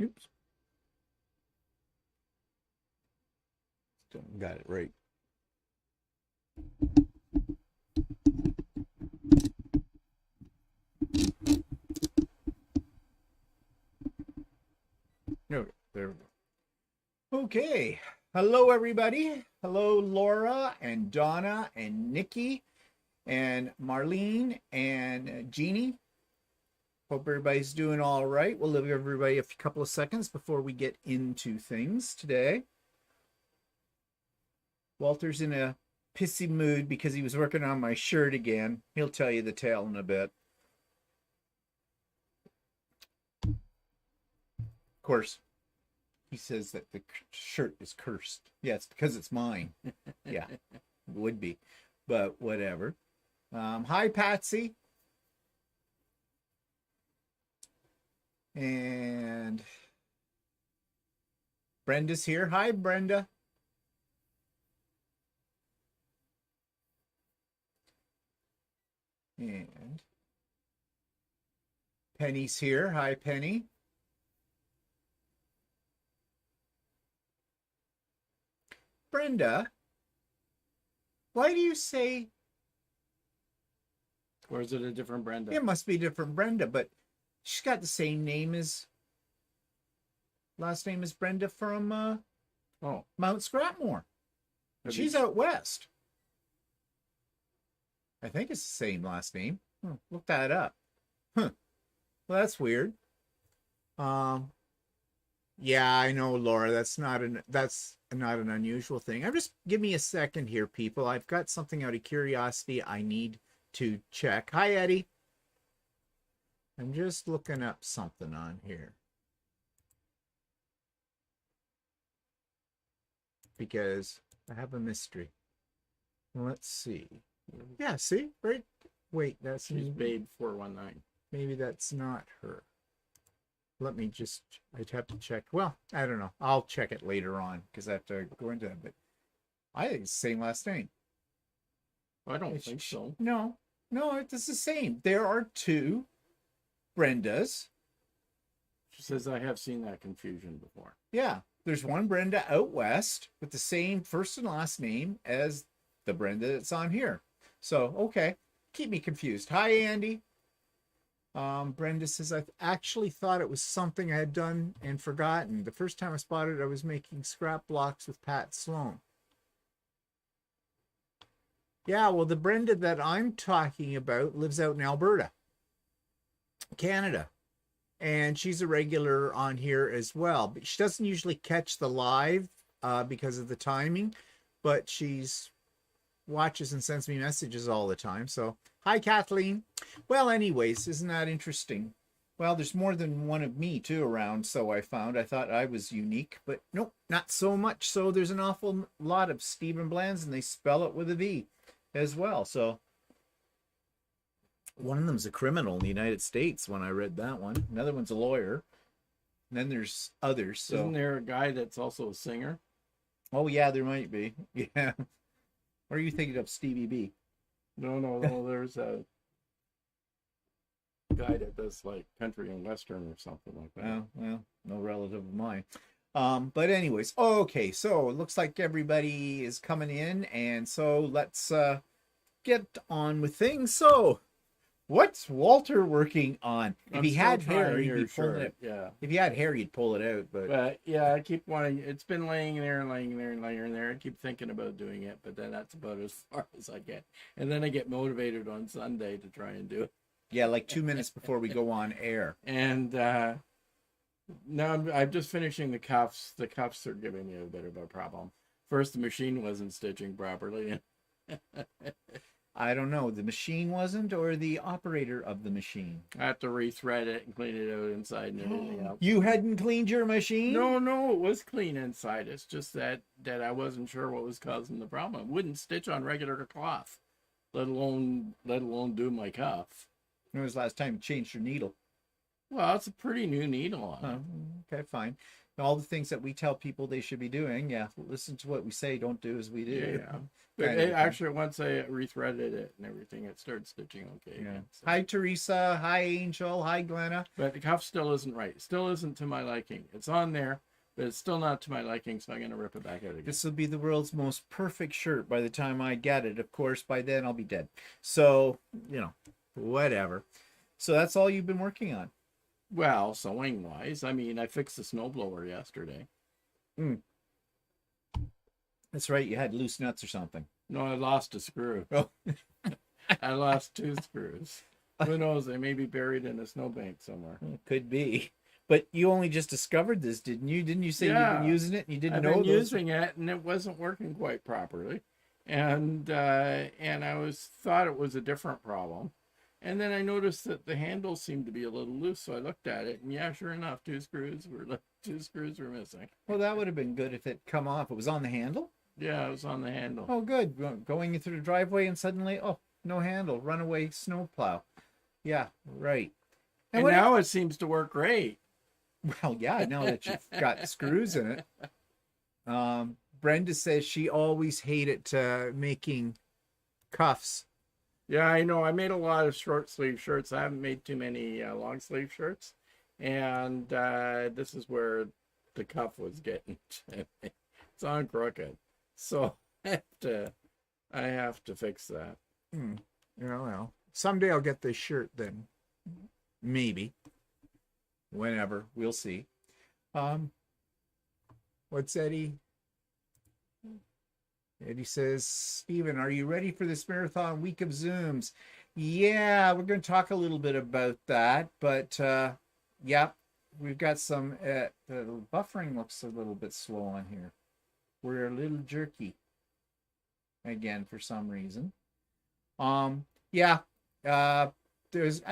Oops. Still got it right. No, there we go. Okay. Hello, everybody. Hello, Laura and Donna and Nikki and Marlene and Jeannie. Hope everybody's doing all right. We'll give everybody a couple of seconds before we get into things today. Walter's in a pissy mood because he was working on my shirt again. He'll tell you the tale in a bit. Of course, he says that the shirt is cursed. Yeah, it's because it's mine. Yeah, it would be, but whatever. Hi, Patsy. And Brenda's here. Hi, Brenda. And Penny's here. Hi, Penny. Brenda, why do you say... Or is it a different Brenda? It must be a different Brenda, but she's got the same name as... Last name is Brenda from Mount Scrapmore. She's out west. I think it's the same last name. Look that up. Huh. Well, that's weird. Yeah, I know, Laura. That's not an unusual thing. Give me a second here, people. I've got something out of curiosity I need to check. Hi, Eddie. I'm just looking up something on here because I have a mystery. Let's see. Yeah, see? Right? Wait, that's... She's Babe 419. Maybe that's not her. Let me just... I'd have to check. Well, I don't know. I'll check it later on because I have to go into that. But I think it's the same last name. I don't think so. No, it's the same. There are two Brendas. She says, I have seen that confusion before. Yeah, there's one Brenda out west with the same first and last name as the Brenda that's on here. So, okay. Keep me confused. Hi, Andy. Brenda says, I actually thought it was something I had done and forgotten. The first time I spotted it, I was making scrap blocks with Pat Sloan. Yeah, well, the Brenda that I'm talking about lives out in Alberta, Canada. And she's a regular on here as well. But she doesn't usually catch the live because of the timing, but she's watches and sends me messages all the time. So, hi, Kathleen. Well, anyways, isn't that interesting? Well, there's more than one of me, too, around, so I found. I thought I was unique, but nope, not so much. So there's an awful lot of Stephen Blands, and they spell it with a V as well. So one of them's a criminal in the United States when I read that one. Another one's a lawyer. And then there's others. So isn't there a guy that's also a singer? Oh, yeah, there might be. Yeah. Or are you thinking of Stevie B? No, there's a guy that does like country and western or something like that. Well, no relative of mine. But anyways, okay, so it looks like everybody is coming in, and so let's get on with things. So, what's Walter working on? If he had hair, he'd be pulling it. Yeah. If he had hair, he'd pull it out. But yeah, I keep wanting. It's been laying there. I keep thinking about doing it, but then that's about as far as I get. And then I get motivated on Sunday to try and do it. Yeah, like 2 minutes before we go on air. And now I'm just finishing the cuffs. The cuffs are giving me a bit of a problem. First, the machine wasn't stitching properly. I don't know. The machine wasn't, or the operator of the machine? I have to rethread it and clean it out inside and everything else. You hadn't cleaned your machine? No, it was clean inside. It's just that I wasn't sure what was causing the problem. It wouldn't stitch on regular cloth, let alone do my cuff. When was the last time you changed your needle? Well, it's a pretty new needle on it. Okay, fine. all the things that we tell people they should be doing. Yeah, listen to what we say, don't do as we do. Yeah. But Kind of a thing. actually, once I rethreaded it and everything, it started stitching okay. Yeah. Again, so. Hi, Teresa. Hi, Angel. Hi, Glenna. But the cuff still isn't right. Still isn't to my liking. It's on there, but it's still not to my liking, so I'm going to rip it back out again. This will be the world's most perfect shirt by the time I get it. Of course, by then I'll be dead. So, you know, whatever. So that's all you've been working on. Well, sewing-wise, I mean, I fixed the snowblower yesterday. That's right. You had loose nuts or something. No, I lost a screw. Oh. I lost 2 screws. Who knows? They may be buried in a snowbank somewhere. Could be. But you only just discovered this, didn't you? Didn't you say you've been using it and you didn't know I've been those? using it, and it wasn't working quite properly. And I thought it was a different problem. And then I noticed that the handle seemed to be a little loose, so I looked at it, and yeah, sure enough, 2 screws were missing. Well, that would have been good if it come off. It was on the handle? Yeah, it was on the handle. Oh, good. Going into the driveway and suddenly, oh, no handle. Runaway snowplow. Yeah, right. And now it seems to work great. Well, yeah, now that you've got screws in it. Brenda says she always hated making cuffs. Yeah, I know. I made a lot of short sleeve shirts. I haven't made too many long sleeve shirts. And this is where the cuff was getting to me. It's on crooked. So I have to fix that. Yeah, well, someday I'll get this shirt then. Maybe. Whenever. We'll see. What's Eddie? Eddie says, Stephen, are you ready for this marathon week of Zooms? Yeah, we're going to talk a little bit about that. But, yeah, we've got some... the buffering looks a little bit slow on here. We're a little jerky. Again, for some reason. Yeah, I've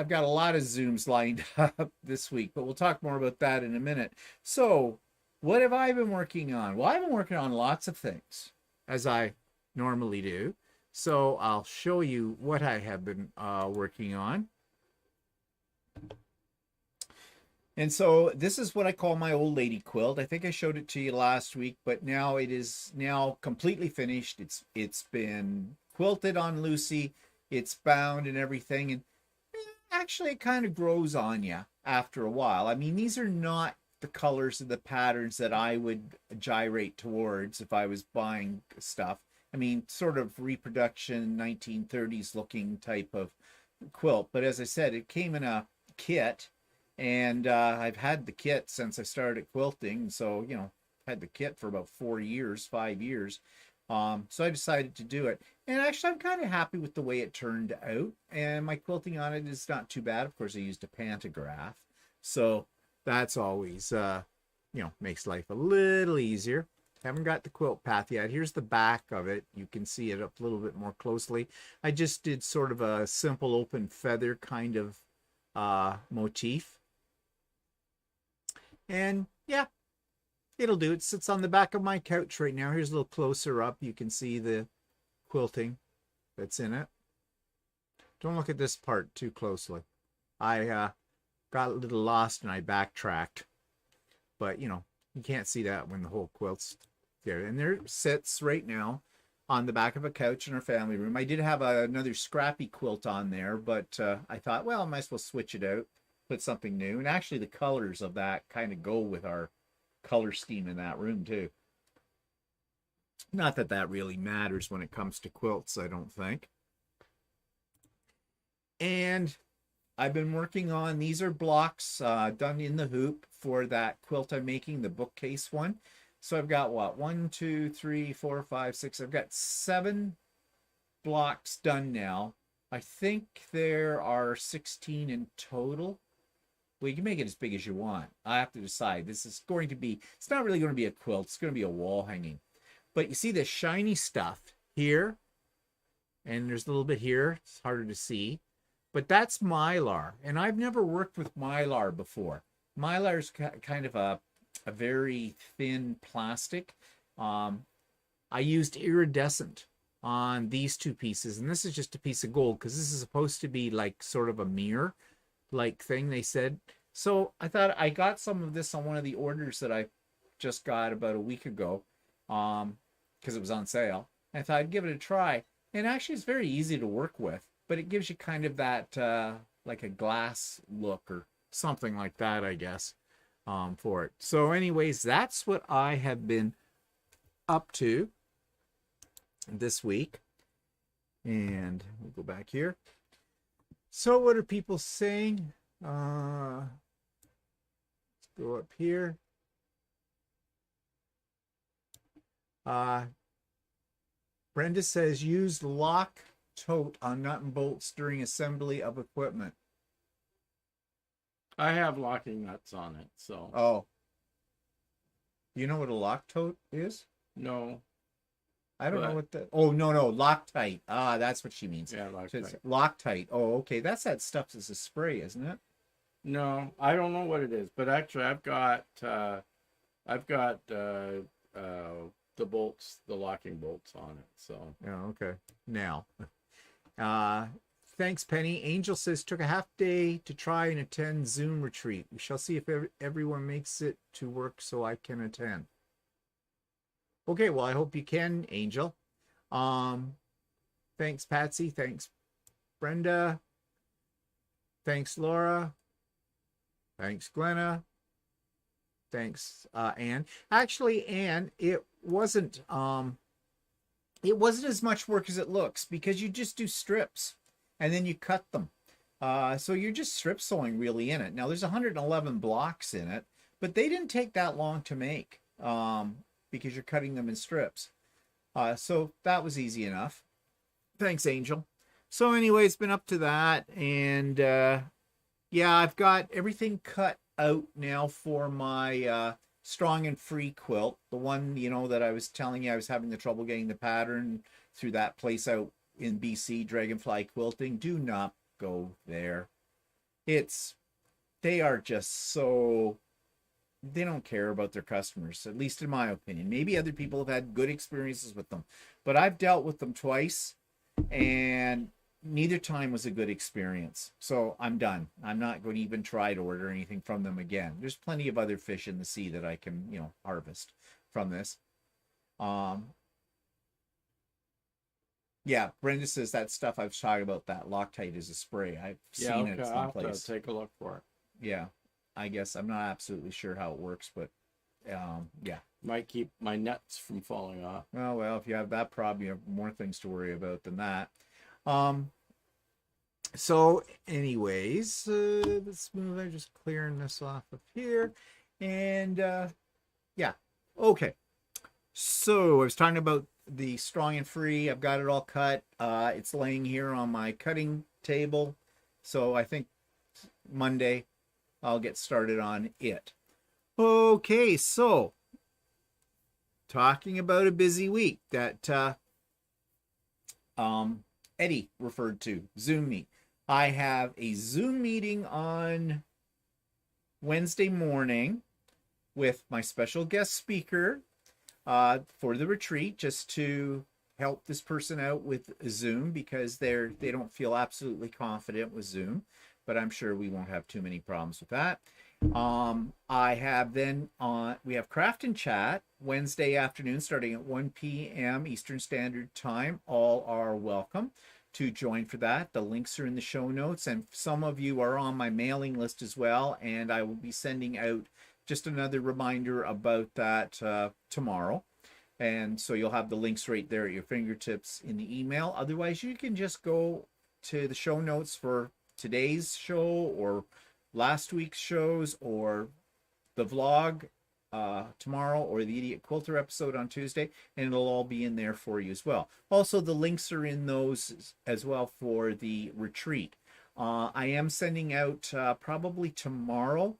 got a lot of Zooms lined up this week, but we'll talk more about that in a minute. So, what have I been working on? Well, I've been working on lots of things, as I normally do. So, I'll show you what I have been working on. And so, this is what I call my old lady quilt. I think I showed it to you last week, but now it is now completely finished. It's been quilted on Lucy. It's bound and everything, and actually it kind of grows on you after a while. I mean, these are not the colors and the patterns that I would gyrate towards if I was buying stuff. I mean, sort of reproduction 1930s looking type of quilt. But as I said, it came in a kit, and I've had the kit since I started quilting. So, you know, had the kit for about 5 years. So I decided to do it. And actually, I'm kind of happy with the way it turned out. And my quilting on it is not too bad. Of course, I used a pantograph. So that's always, makes life a little easier. Haven't got the quilt path yet. Here's the back of it. You can see it up a little bit more closely. I just did sort of a simple open feather kind of motif. And yeah, it'll do. It sits on the back of my couch right now. Here's a little closer up. You can see the quilting that's in it. Don't look at this part too closely. I got a little lost and I backtracked. But, you know, you can't see that when the whole quilt's there. And there it sits right now on the back of a couch in our family room. I did have another scrappy quilt on there, but I thought, well, I might as well switch it out, put something new. And actually the colors of that kind of go with our color scheme in that room too. Not that that really matters when it comes to quilts, I don't think. And I've been working on, these are blocks done in the hoop for that quilt I'm making, the bookcase one. So I've got what, 1, 2, 3, 4, 5, 6. I've got 7 blocks done now. I think there are 16 in total. Well, you can make it as big as you want. I have to decide. This is going to be, it's not really going to be a quilt. It's going to be a wall hanging. But you see the shiny stuff here, and there's a little bit here. It's harder to see. But that's Mylar, and I've never worked with Mylar before. Mylar is kind of a very thin plastic. I used iridescent on these 2 pieces, and this is just a piece of gold because this is supposed to be like sort of a mirror like thing, they said. So I thought I got some of this on one of the orders that I just got about a week ago, because it was on sale. I thought I'd give it a try. And actually, it's very easy to work with, but it gives you kind of that like a glass look or something like that, I guess, for it. So anyways, that's what I have been up to this week. And we'll go back here. So what are people saying? Let's go up here. Brenda says use lock tote on nut and bolts during assembly of equipment. I have locking nuts on it, so. Oh. You know what a lock tote is? No. I don't know what that. Oh, no, Loctite. Ah, that's what she means. Yeah, Loctite. Loctite. Oh, okay. That's that stuff as a spray, isn't it? No, I don't know what it is, but actually I've got the bolts, the locking bolts on it. So. Yeah, okay. Now. Thanks, Penny. Angel says took a half day to try and attend Zoom retreat. We shall see if everyone makes it to work so I can attend. Okay, well, I hope you can, Angel. Thanks, Patsy. Thanks, Brenda. Thanks, Laura. Thanks, Glenna. Thanks, Anne. Actually, Anne, it wasn't as much work as it looks because you just do strips and then you cut them. So you're just strip sewing really in it. Now, there's 111 blocks in it, but they didn't take that long to make. Because you're cutting them in strips. So that was easy enough. Thanks, Angel. So anyway, it's been up to that. And yeah, I've got everything cut out now for my Strong and Free quilt. The one, you know, that I was telling you I was having the trouble getting the pattern through that place out in BC, Dragonfly Quilting. Do not go there. They are just so... They don't care about their customers, at least in my opinion. Maybe other people have had good experiences with them, but I've dealt with them twice and neither time was a good experience. So I'm done. I'm not going to even try to order anything from them again. There's plenty of other fish in the sea that I can, you know, harvest from this. Yeah, Brenda says that stuff I was talking about, that Loctite is a spray. I've seen it I'll have someplace. to take a look for it. Yeah. I guess I'm not absolutely sure how it works, but yeah. Might keep my nuts from falling off. Well, if you have that problem, you have more things to worry about than that. So anyways, let's move. I'm just clearing this off of here. And yeah, okay. So I was talking about the Strong and Free. I've got it all cut. It's laying here on my cutting table. So I think Monday I'll get started on it. Okay, so talking about a busy week that Eddie referred to, Zoom meet. I have a Zoom meeting on Wednesday morning with my special guest speaker for the retreat, just to help this person out with Zoom because they don't feel absolutely confident with Zoom. But I'm sure we won't have too many problems with that. I have then we have Craft and Chat Wednesday afternoon starting at 1 p.m. Eastern Standard Time. All are welcome to join for that. The links are in the show notes, and some of you are on my mailing list as well, and I will be sending out just another reminder about that tomorrow. And so you'll have the links right there at your fingertips in the email. Otherwise, you can just go to the show notes for today's show or last week's shows or the vlog tomorrow or the Idiot Quilter episode on Tuesday, and it'll all be in there for you as well. Also, the links are in those as well for the retreat. I am sending out probably tomorrow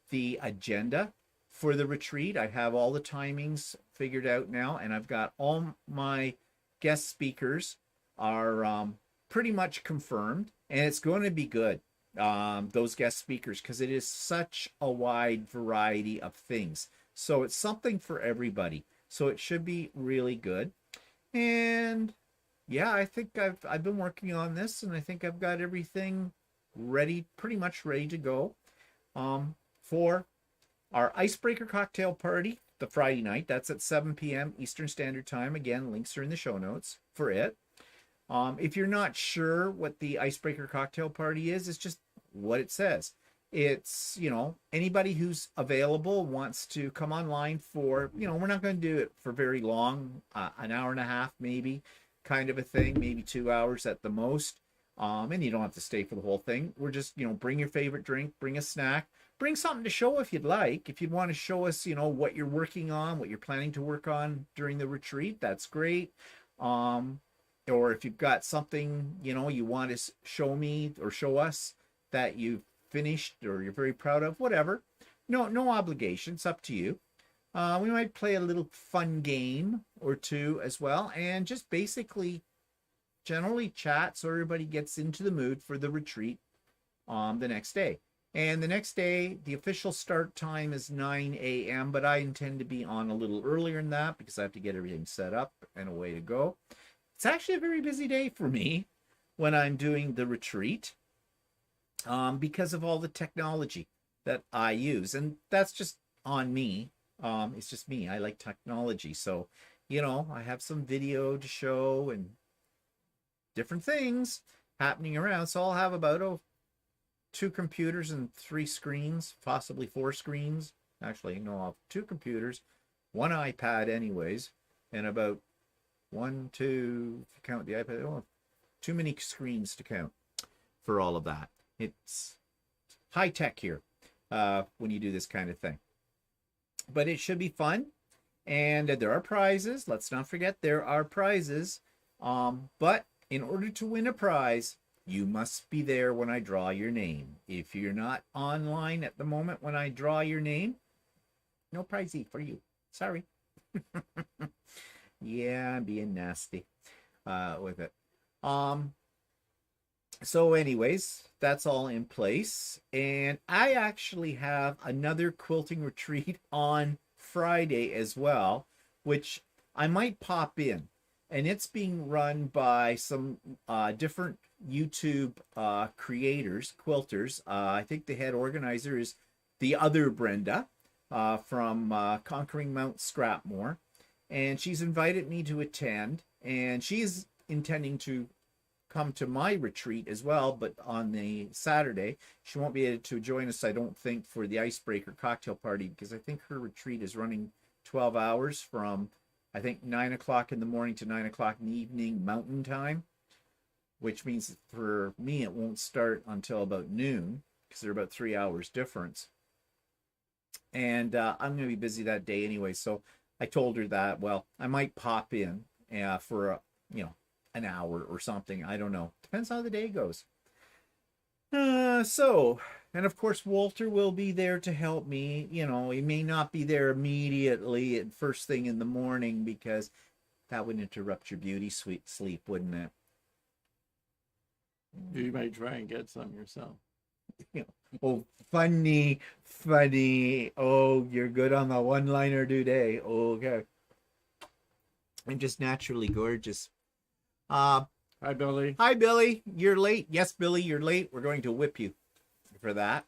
the agenda for the retreat. I have all the timings figured out now, and I've got all my guest speakers are pretty much confirmed, and it's going to be good, those guest speakers, because it is such a wide variety of things. So it's something for everybody. So it should be really good. And yeah, I think I've been working on this, and I think I've got everything ready, pretty much ready to go for our icebreaker cocktail party the Friday night. That's at 7 p.m. Eastern Standard Time. Again, links are in the show notes for it. If you're not sure what the Icebreaker Cocktail Party is, it's just what it says. It's, you know, anybody who's available wants to come online for, you know, we're not going to do it for very long, an hour and a half maybe, kind of a thing, maybe 2 hours at the most. And you don't have to stay for the whole thing. We're just, you know, bring your favorite drink, bring a snack, bring something to show if you'd like. If you'd want to show us, you know, what you're working on, what you're planning to work on during the retreat, that's great. Or if you've got something, you know, you want to show me or show us that you've finished or you're very proud of, whatever. No obligation. It's up to you. We might play a little fun game or two as well, and just basically generally chat so everybody gets into the mood for the retreat the next day. And the next day, the official start time is 9 a.m., but I intend to be on a little earlier than that because I have to get everything set up and away to go. It's actually a very busy day for me when I'm doing the retreat because of all the technology that I use. And that's just on me. It's just me. I like technology. So, you know, I have some video to show and different things happening around. So I'll have about 2 computers and 3 screens, possibly 4 screens. Actually, no, I'll have 2 computers, 1 iPad anyways, and about 1, 2, if you count the iPad, too many screens to count for all of that. It's high tech here when you do this kind of thing. But it should be fun. And there are prizes. Let's not forget there are prizes. But in order to win a prize, you must be there when I draw your name. If you're not online at the moment when I draw your name, no prizey for you. Sorry. Yeah, I'm being nasty with it. So anyways, that's all in place. And I actually have another quilting retreat on Friday as well, which I might pop in. And it's being run by some different YouTube creators, quilters. I think the head organizer is the other Brenda from Conquering Mount Scrapmore. And she's invited me to attend, and she's intending to come to my retreat as well, but on the Saturday. She won't be able to join us, I don't think, for the Icebreaker Cocktail Party, because I think her retreat is running 12 hours from, I think, 9 o'clock in the morning to 9 o'clock in the evening Mountain Time, which means for me it won't start until about noon, because they're about 3 hours difference. And I'm going to be busy that day anyway, so I told her that, well, I might pop in for, you know, an hour or something. I don't know. Depends how the day goes. So, and of course, Walter will be there to help me. You know, he may not be there immediately at first thing in the morning because that would interrupt your beauty sweet sleep, wouldn't it? You may try and get some yourself. You know, oh, funny. Oh, you're good on the one-liner today. Okay. I'm just naturally gorgeous. Hi, Billy. Hi, Billy. You're late. Yes, Billy, you're late. We're going to whip you for that.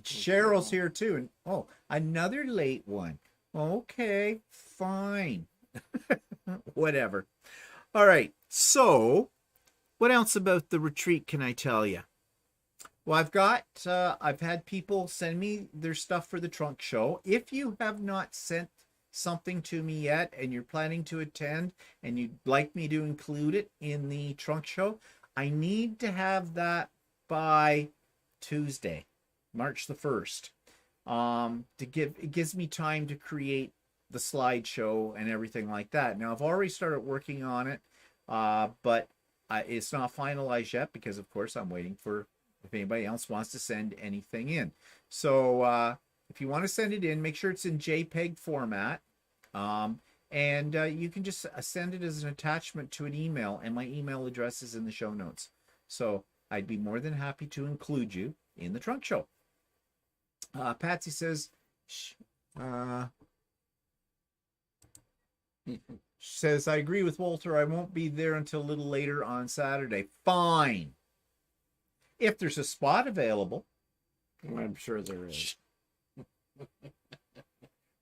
Cheryl's here too. And oh, another late one. Okay, fine. Whatever. All right. So, what else about the retreat can I tell you? Well, I've had people send me their stuff for the trunk show. If you have not sent something to me yet and you're planning to attend and you'd like me to include it in the trunk show, I need to have that by Tuesday, March the 1st. It gives me time to create the slideshow and everything like that. Now, I've already started working on it, but it's not finalized yet because, of course, I'm waiting for if anybody else wants to send anything in. So if you want to send it in, make sure it's in JPEG format. And you can just send it as an attachment to an email, and my email address is in the show notes. So I'd be more than happy to include you in the trunk show. Patsy says, I agree with Walter. I won't be there until a little later on Saturday. Fine. If there's a spot available. I'm sure there is.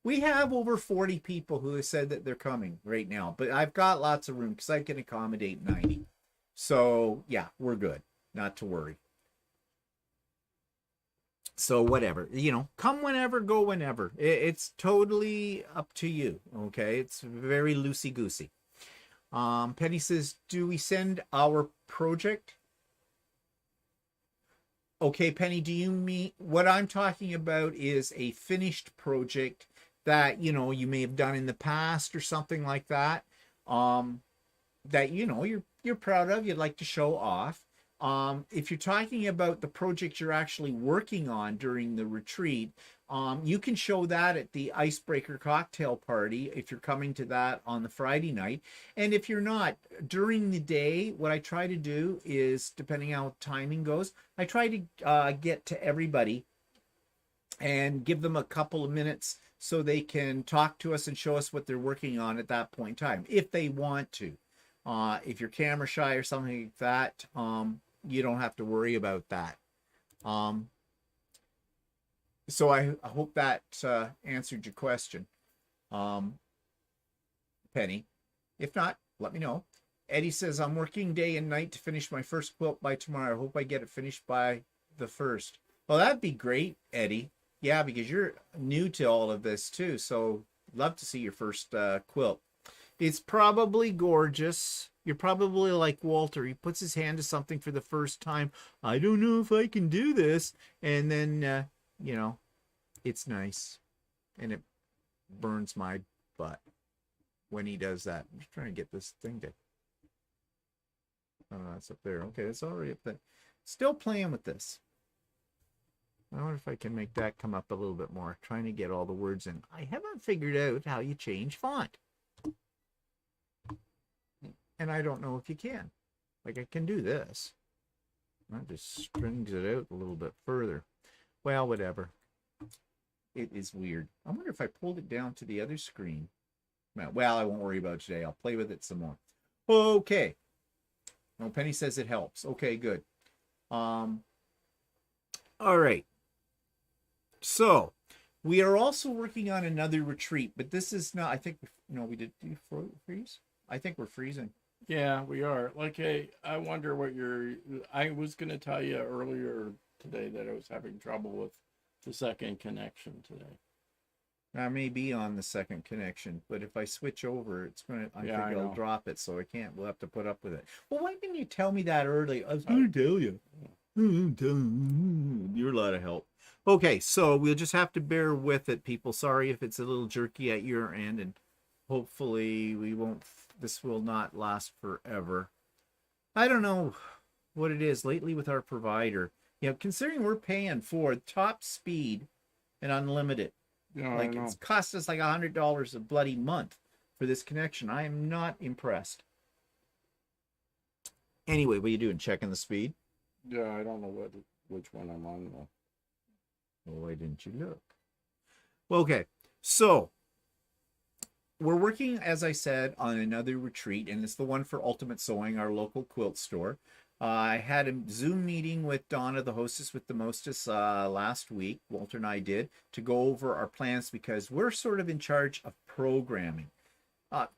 We have over 40 people who have said that they're coming right now, but I've got lots of room because I can accommodate 90. So yeah, we're good. Not to worry. So whatever, come whenever, go whenever. It's totally up to you. Okay, it's very loosey goosey. Penny says, do we send our project? Okay, Penny, do you mean what I'm talking about is a finished project that you may have done in the past or something like that, that you're proud of, you'd like to show off. If you're talking about the project you're actually working on during the retreat, you can show that at the Icebreaker cocktail party if you're coming to that on the Friday night. And if you're not, during the day, what I try to do is, depending on how timing goes, I try to get to everybody and give them a couple of minutes so they can talk to us and show us what they're working on at that point in time, if they want to. If you're camera shy or something like that, you don't have to worry about that. So I hope that answered your question, Penny. If not, let me know. Eddie says, I'm working day and night to finish my first quilt by tomorrow. I hope I get it finished by the 1st. Well, that'd be great, Eddie. Yeah, because you're new to all of this too. So love to see your first quilt. It's probably gorgeous. You're probably like Walter. He puts his hand to something for the first time. I don't know if I can do this. And then, it's nice. And it burns my butt when he does that. I'm just trying to get this thing to... Oh, that's up there. Okay, that's already up there. Still playing with this. I wonder if I can make that come up a little bit more. Trying to get all the words in. I haven't figured out how you change font. And I don't know if you can. Like, I can do this. That just strings it out a little bit further. Well, whatever. It is weird. I wonder if I pulled it down to the other screen. Well, I won't worry about it today. I'll play with it some more. Okay. No, Penny says it helps. Okay, good. All right. So, we are also working on another retreat, but this is not, I think, no, we did freeze? I think we're freezing. Yeah, we are. Like, I wonder what I was going to tell you earlier today that I was having trouble with the second connection today. I may be on the second connection, but if I switch over, I think it'll drop it, so we'll have to put up with it. Well, why didn't you tell me that early? I was going to tell you. You're a lot of help. Okay, so we'll just have to bear with it, people. Sorry if it's a little jerky at your end, and hopefully this will not last forever. I don't know what it is lately with our provider. Considering we're paying for top speed and unlimited. Like, it's cost us like $100 a bloody month for this connection. I am not impressed. Anyway, what are you doing? Checking the speed? Yeah, I don't know which one I'm on though. Well, why didn't you look? Well, okay, so we're working, as I said, on another retreat, and it's the one for Ultimate Sewing, our local quilt store. I had a Zoom meeting with Donna, the hostess with the mostess, last week. Walter and I did, to go over our plans because we're sort of in charge of programming.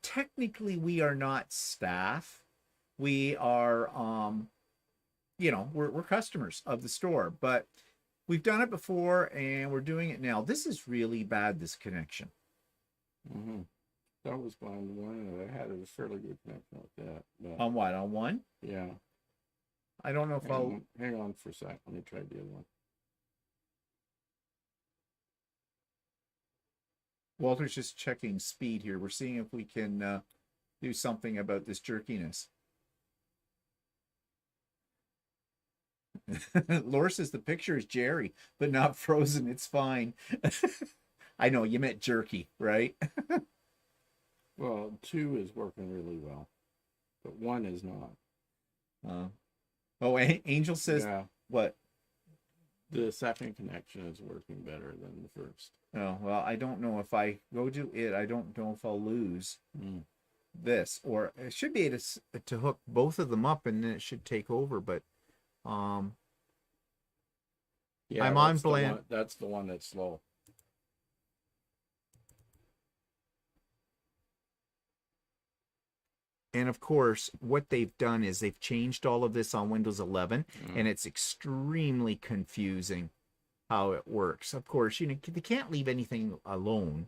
Technically, we are not staff. We are, we're customers of the store, but we've done it before and we're doing it now. This is really bad, this connection. Mm-hmm. That was fine. The one that I had a fairly good connection with that. But... On what? On one? Yeah. I don't know if hang on for a sec. Let me try the other one. Walter's just checking speed here. We're seeing if we can do something about this jerkiness. Laura says the picture is Jerry, but not frozen. It's fine. I know you meant jerky, right? Well, 2 is working really well, but 1 is not. Angel says, yeah. What? The second connection is working better than the first. Oh, well, I don't know if I go to it. I don't know if I'll lose this, or it should be able to hook both of them up and then it should take over. But yeah, I'm on plan. That's the one that's slow. And of course, what they've done is they've changed all of this on Windows 11, and it's extremely confusing how it works. Of course, you know, they can't leave anything alone.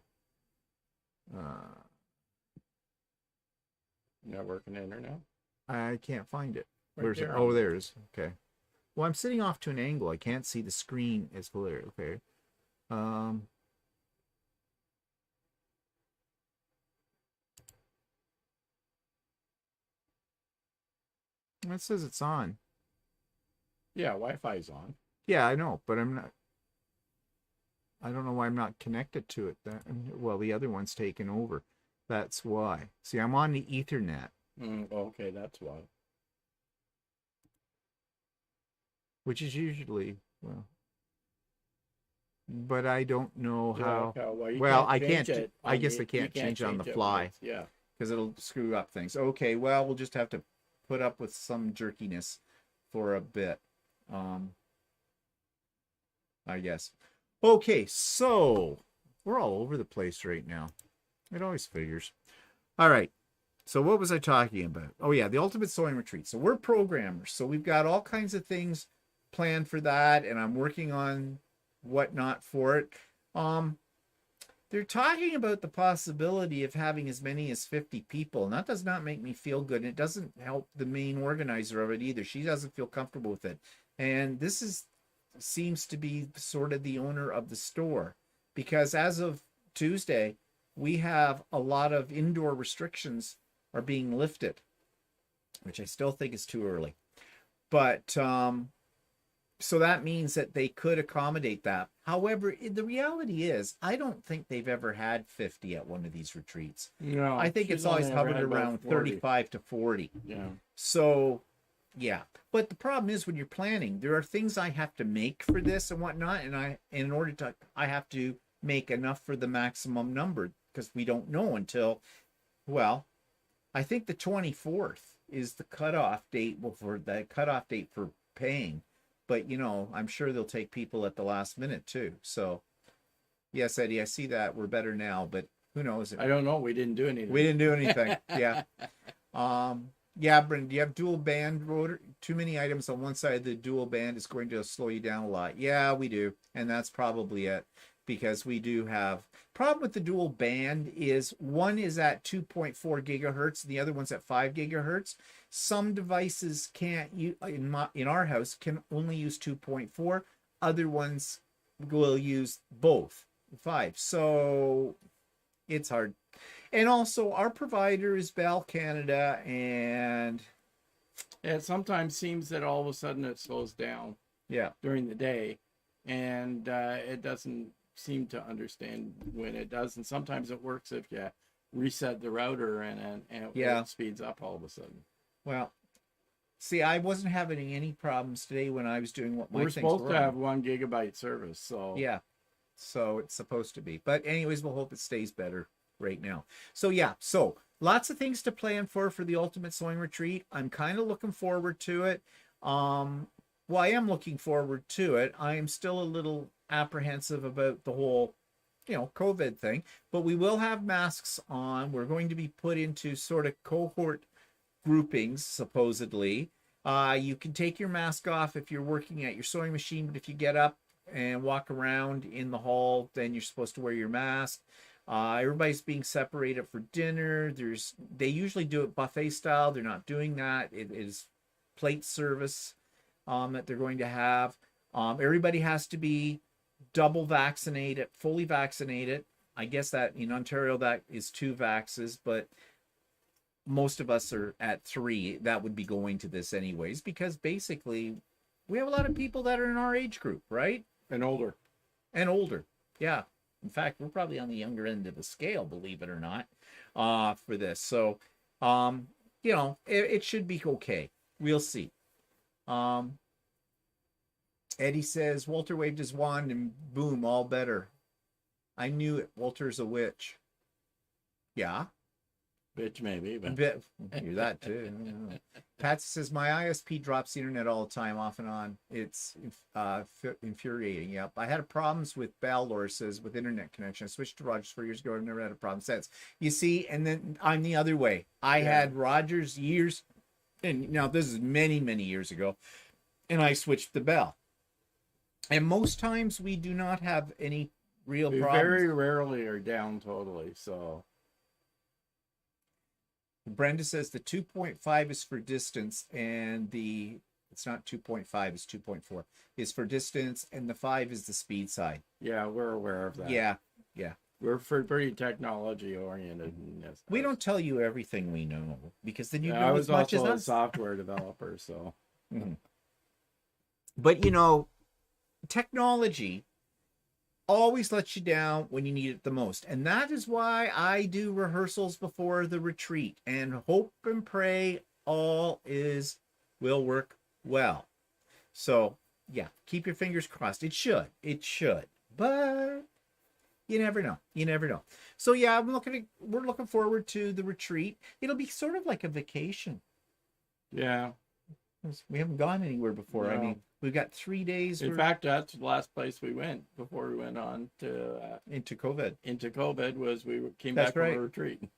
Not working in or now? I can't find it. Right Where's it? there Oh, on there it is. Okay. Well, I'm sitting off to an angle. I can't see the screen as clear. Okay. It says it's on. Yeah, Wi-Fi's on. Yeah, I know, but I'm not. I don't know why I'm not connected to it. Well, the other one's taken over. That's why. See, I'm on the Ethernet. Okay, that's why. Which is usually, well, but I don't know how. Well, I can't. I guess I can't change it on the fly. Yeah, because it'll screw up things. Okay, well, we'll just have to put up with some jerkiness for a bit. I guess. Okay, so we're all over the place right now. It always figures. All right. So what was I talking about? Oh yeah, the Ultimate Sewing Retreat. So we're programmers. So we've got all kinds of things planned for that, and I'm working on whatnot for it. They're talking about the possibility of having as many as 50 people, and that does not make me feel good. And it doesn't help the main organizer of it either. She doesn't feel comfortable with it. And this seems to be sort of the owner of the store, because as of Tuesday, we have a lot of indoor restrictions are being lifted, which I still think is too early. But so that means that they could accommodate that. However, the reality is, I don't think they've ever had 50 at one of these retreats. No, I think it's always hovered around 35 to 40. Yeah. So, yeah. But the problem is when you're planning, there are things I have to make for this and whatnot, and I have to make enough for the maximum number, because we don't know until, well, I think the 24th is the cutoff date for paying. But, you know, I'm sure they'll take people at the last minute too. So, yes, Eddie, I see that. We're better now, but who knows? I don't know. We didn't do anything. We didn't do anything. Yeah. Yeah, Brendan, do you have dual band rotor? Too many items on one side of the dual band is going to slow you down a lot. Yeah, we do. And that's probably it, because we do have problem with the dual band is one is at 2.4 gigahertz and the other one's at 5 gigahertz. Some devices can't use, in our house, can only use 2.4. Other ones will use both 5. So it's hard. And also our provider is Bell Canada, and it sometimes seems that all of a sudden it slows down. Yeah. During the day, and it doesn't seem to understand when it does. And sometimes it works if you reset the router and it speeds up all of a sudden. Well, see, I wasn't having any problems today when I was doing what my We're supposed to have 1 gigabyte service, so yeah, so it's supposed to be. But anyways, we'll hope it stays better right now. So yeah, so lots of things to plan for the Ultimate Sewing Retreat. I'm kind of looking forward to it. Well, I am looking forward to it. I am still a little apprehensive about the whole, you know, COVID thing, but we will have masks on. We're going to be put into sort of cohort groupings, supposedly. You can take your mask off if you're working at your sewing machine, but if you get up and walk around in the hall, then you're supposed to wear your mask. Everybody's being separated for dinner. They usually do it buffet style. They're not doing that. It is plate service that they're going to have. Everybody has to be double vaccinated, fully vaccinated. I guess that in Ontario that is 2 vaxes, but most of us are at 3. That would be going to this anyways, because basically we have a lot of people that are in our age group, right? And older. Yeah. In fact, we're probably on the younger end of the scale, believe it or not, for this. So, you know, it should be okay. We'll see. Eddie says, Walter waved his wand and boom, all better. I knew it. Walter's a witch. Yeah. Bitch, maybe, but You're that too. Patsy says my ISP drops the internet all the time, off and on. It's infuriating. Yep, I had problems with Bell. Laura says with internet connection. I switched to Rogers 4 years ago. I've never had a problem since. You see, and then I'm the other way. I had Rogers years, and now this is many years ago, and I switched to Bell. And most times we do not have any real we problems. very rarely are down totally. So. Brenda says the 2.5 is for distance, and it's not 2.5, it's 2.4 is for distance, and the 5 is the speed side. Yeah, we're aware of that. Yeah. We're pretty technology oriented. We don't tell you everything we know, because then you know I was as much as also a us. software developer, so. But technology always lets you down when you need it the most, and that is why I do rehearsals before the retreat and hope and pray all will work well. So yeah, keep your fingers crossed. It should, but you never know. So yeah, we're looking forward to the retreat. It'll be sort of like a vacation. Yeah, we haven't gone anywhere before. No. I mean, we've got 3 days. In fact, that's the last place we went before we went on to into COVID. Into COVID was came That's back right. from a retreat.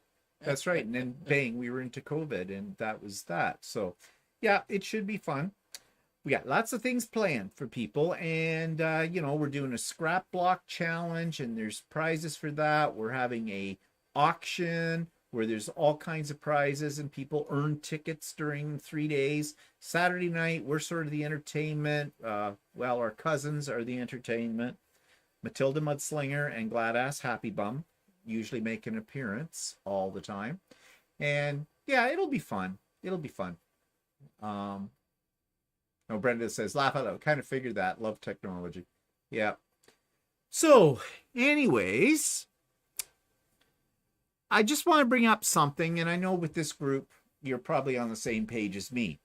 That's right. And then bang, we were into COVID, and that was that. So yeah, it should be fun. We got lots of things planned for people, and we're doing a scrap block challenge, and there's prizes for that. We're having a auction where there's all kinds of prizes, and people earn tickets during 3 days. Saturday night, we're sort of the entertainment. Our cousins are the entertainment. Matilda Mudslinger and Gladass Happy Bum usually make an appearance all the time. And yeah, it'll be fun. Brenda says, laugh out loud. Kind of figured that. Love technology. Yeah. So, anyways, I just want to bring up something, and I know with this group, you're probably on the same page as me.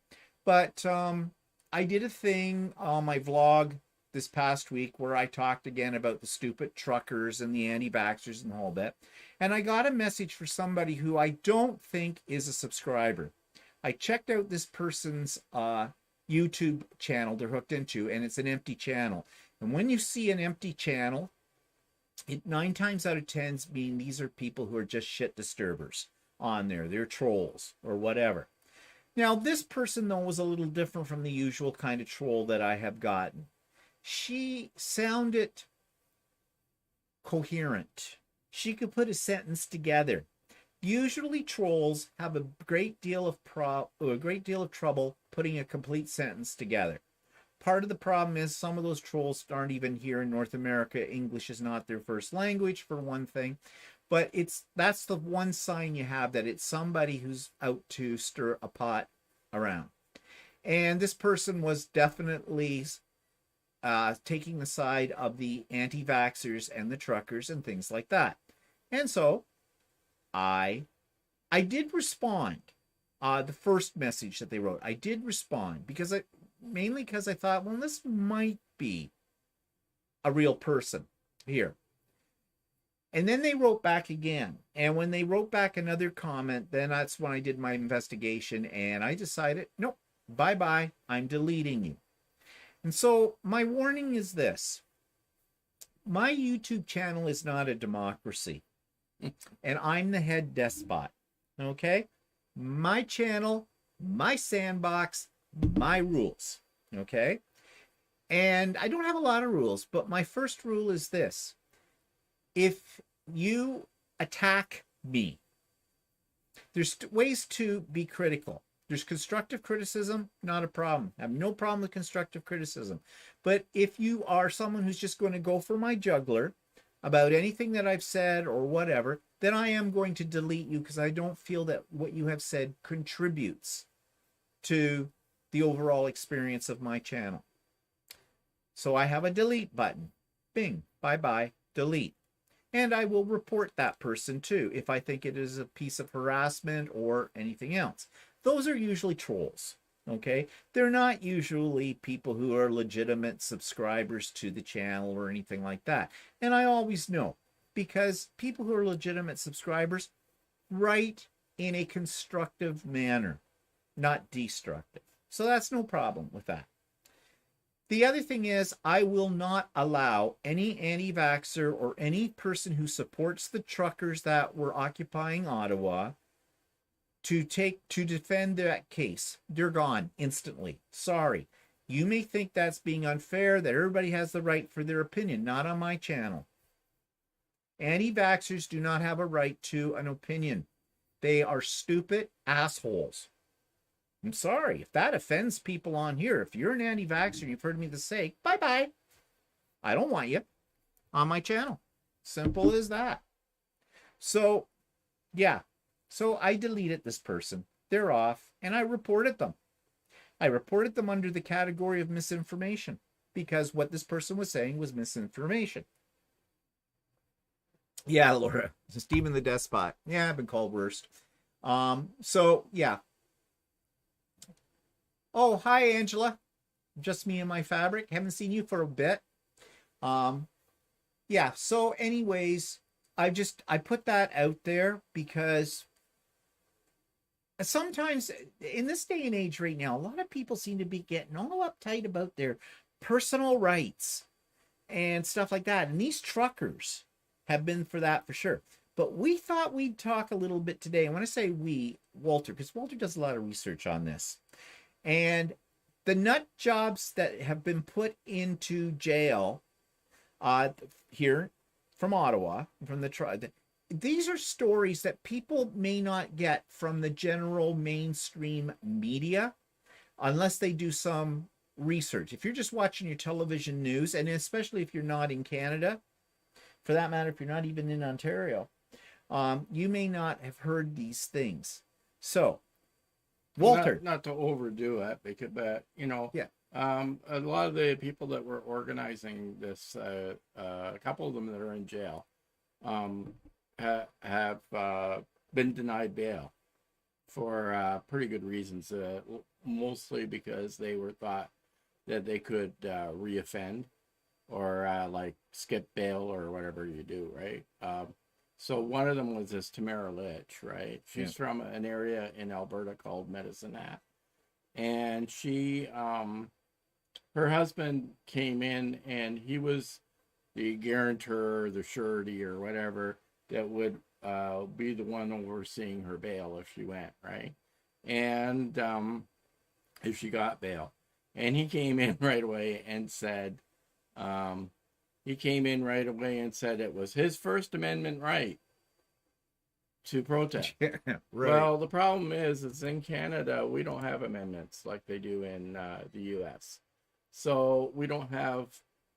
But I did a thing on my vlog this past week where I talked again about the stupid truckers and the anti-vaxxers and the whole bit. And I got a message for somebody who I don't think is a subscriber. I checked out this person's YouTube channel they're hooked into, and it's an empty channel. And when you see an empty channel, it 9 times out of 10 mean these are people who are just shit disturbers on there. They're trolls or whatever. Now, this person, though, was a little different from the usual kind of troll that I have gotten. She sounded coherent. She could put a sentence together. Usually trolls have a great deal of trouble putting a complete sentence together. Part of the problem is some of those trolls aren't even here in North America. English is not their first language, for one thing. But that's the one sign you have that it's somebody who's out to stir a pot around. And this person was definitely taking the side of the anti-vaxxers and the truckers and things like that. And so I did respond. The first message that they wrote, I did respond mainly because I thought, well, this might be a real person here. And then they wrote back again. And when they wrote back another comment, then that's when I did my investigation, and I decided, nope, bye-bye, I'm deleting you. And so my warning is this. My YouTube channel is not a democracy. And I'm the head despot. Okay? My channel, my sandbox, my rules. Okay? And I don't have a lot of rules, but my first rule is this. If you attack me, there's ways to be critical. There's constructive criticism, not a problem. I have no problem with constructive criticism. But if you are someone who's just going to go for my jugular about anything that I've said or whatever, then I am going to delete you because I don't feel that what you have said contributes to the overall experience of my channel. So I have a delete button. Bing, bye-bye, delete. And I will report that person too if I think it is a piece of harassment or anything else. Those are usually trolls, okay? They're not usually people who are legitimate subscribers to the channel or anything like that. And I always know, because people who are legitimate subscribers write in a constructive manner, not destructive. So that's no problem with that. The other thing is, I will not allow any anti-vaxxer or any person who supports the truckers that were occupying Ottawa to defend that case. They're gone instantly. Sorry. You may think that's being unfair, that everybody has the right for their opinion. Not on my channel. Anti-vaxxers do not have a right to an opinion. They are stupid assholes. I'm sorry if that offends people on here. If you're an anti-vaxxer, you've heard me say, bye-bye. I don't want you on my channel. Simple as that. So, yeah. So I deleted this person. They're off, and I reported them. I reported them under the category of misinformation because what this person was saying was misinformation. Yeah, Laura. Stephen the Despot. Yeah, I've been called worst. So, yeah. Oh, hi, Angela. Just me and my fabric. Haven't seen you for a bit. Yeah, so anyways, I put that out there because sometimes in this day and age right now, a lot of people seem to be getting all uptight about their personal rights and stuff like that. And these truckers have been for that for sure. But we thought we'd talk a little bit today. I want to say we, Walter, because Walter does a lot of research on this. And the nut jobs that have been put into jail here from Ottawa, from the these are stories that people may not get from the general mainstream media unless they do some research. If you're just watching your television news, and especially if you're not in Canada, for that matter, if you're not even in Ontario, you may not have heard these things. So, Walter. Not to overdo it, because, you know, yeah. A lot of the people that were organizing this, a couple of them that are in jail, have been denied bail for pretty good reasons, mostly because they were thought that they could reoffend or like skip bail or whatever you do, right? So one of them was this Tamara Litch, right? She's from an area in Alberta called Medicine Hat. And she, her husband came in and he was the guarantor, the surety or whatever that would be the one overseeing her bail if she went, right? And if she got bail. And he came in right away and said, it was his First Amendment right to protest. Right. Well, the problem is in Canada, we don't have amendments like they do in the U.S. So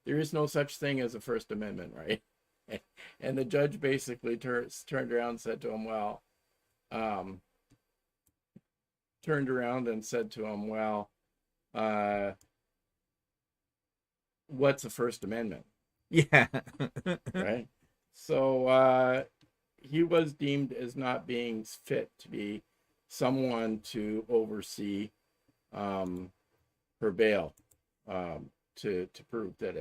there is no such thing as a First Amendment, right? And the judge basically turned around and said to him, what's a First Amendment? Yeah. Right? So he was deemed as not being fit to be someone to oversee her bail, to prove that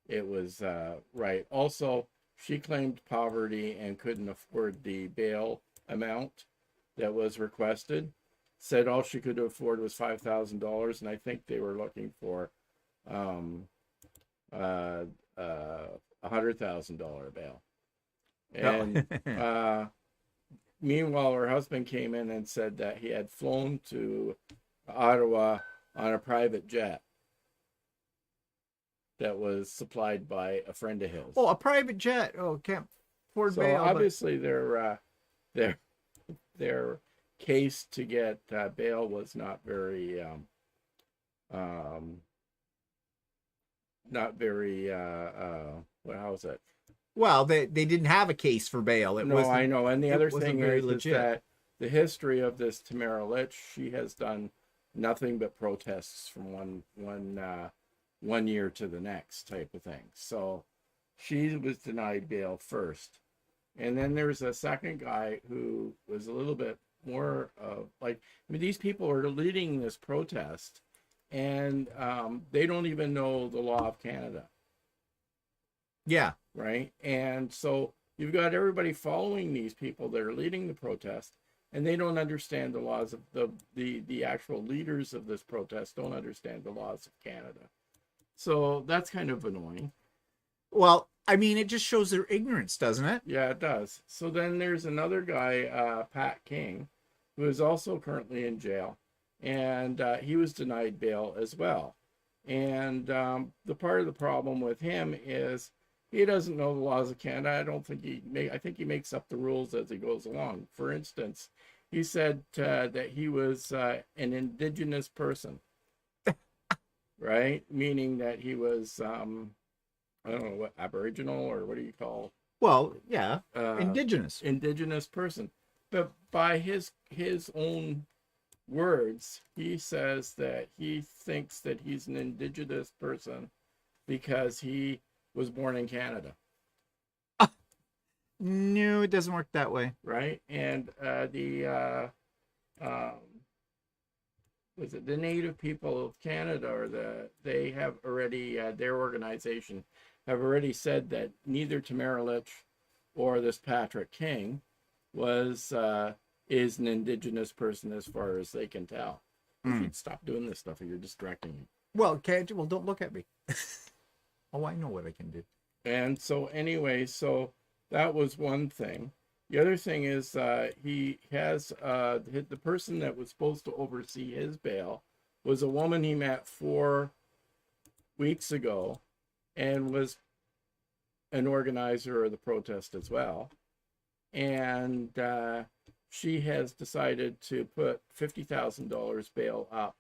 it was right. Also, she claimed poverty and couldn't afford the bail amount that was requested. Said all she could afford was $5,000, and I think they were looking for $100,000 bail. And meanwhile, her husband came in and said that he had flown to Ottawa on a private jet that was supplied by a friend of his. Oh, a private jet. Oh, can't afford so bail. Obviously, their case to get bail was not very how is it? Well, they didn't have a case for bail. I know. And the other thing is that the history of this Tamara Litch, she has done nothing but protests from one year to the next type of thing. So she was denied bail first. And then there's a second guy who was a little bit more these people are leading this protest and they don't even know the law of Canada. Right. And so you've got everybody following these people that are leading the protest, and they don't understand the laws of the actual leaders of this protest don't understand the laws of Canada. So that's kind of annoying. Well, I mean, it just shows their ignorance, doesn't it? Yeah, it does. So then there's another guy, Pat King, who is also currently in jail, and he was denied bail as well. And the part of the problem with him is he doesn't know the laws of Canada. I don't think I think he makes up the rules as he goes along. For instance, he said that he was an Indigenous person, right? Meaning that he was, I don't know what, Aboriginal, or what do you call? Well, yeah, Indigenous person. But by his own words, he says that he thinks that he's an Indigenous person because he was born in Canada. No, it doesn't work that way. Right? And was it the Native people of Canada, or they have already, their organization have already said that neither Tamara Litch or this Patrick King is an Indigenous person as far as they can tell. If you'd stop doing this stuff, or you're distracting me. Well, don't look at me. Oh, I know what I can do. And so anyway, so that was one thing. The other thing is he has the person that was supposed to oversee his bail was a woman he met 4 weeks ago, and was an organizer of the protest as well. And she has decided to put $50,000 bail up,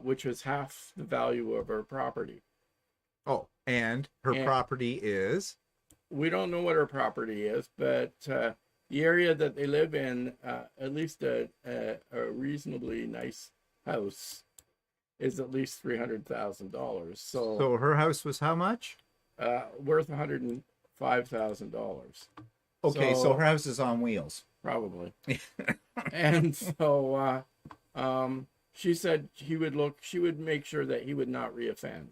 which is half the value of her property. Oh, and her property is? We don't know what her property is, but the area that they live in, at least a reasonably nice house, is at least $300,000. So her house was how much? Worth $105,000. Okay, so her house is on wheels. Probably. And so she said she would make sure that he would not reoffend.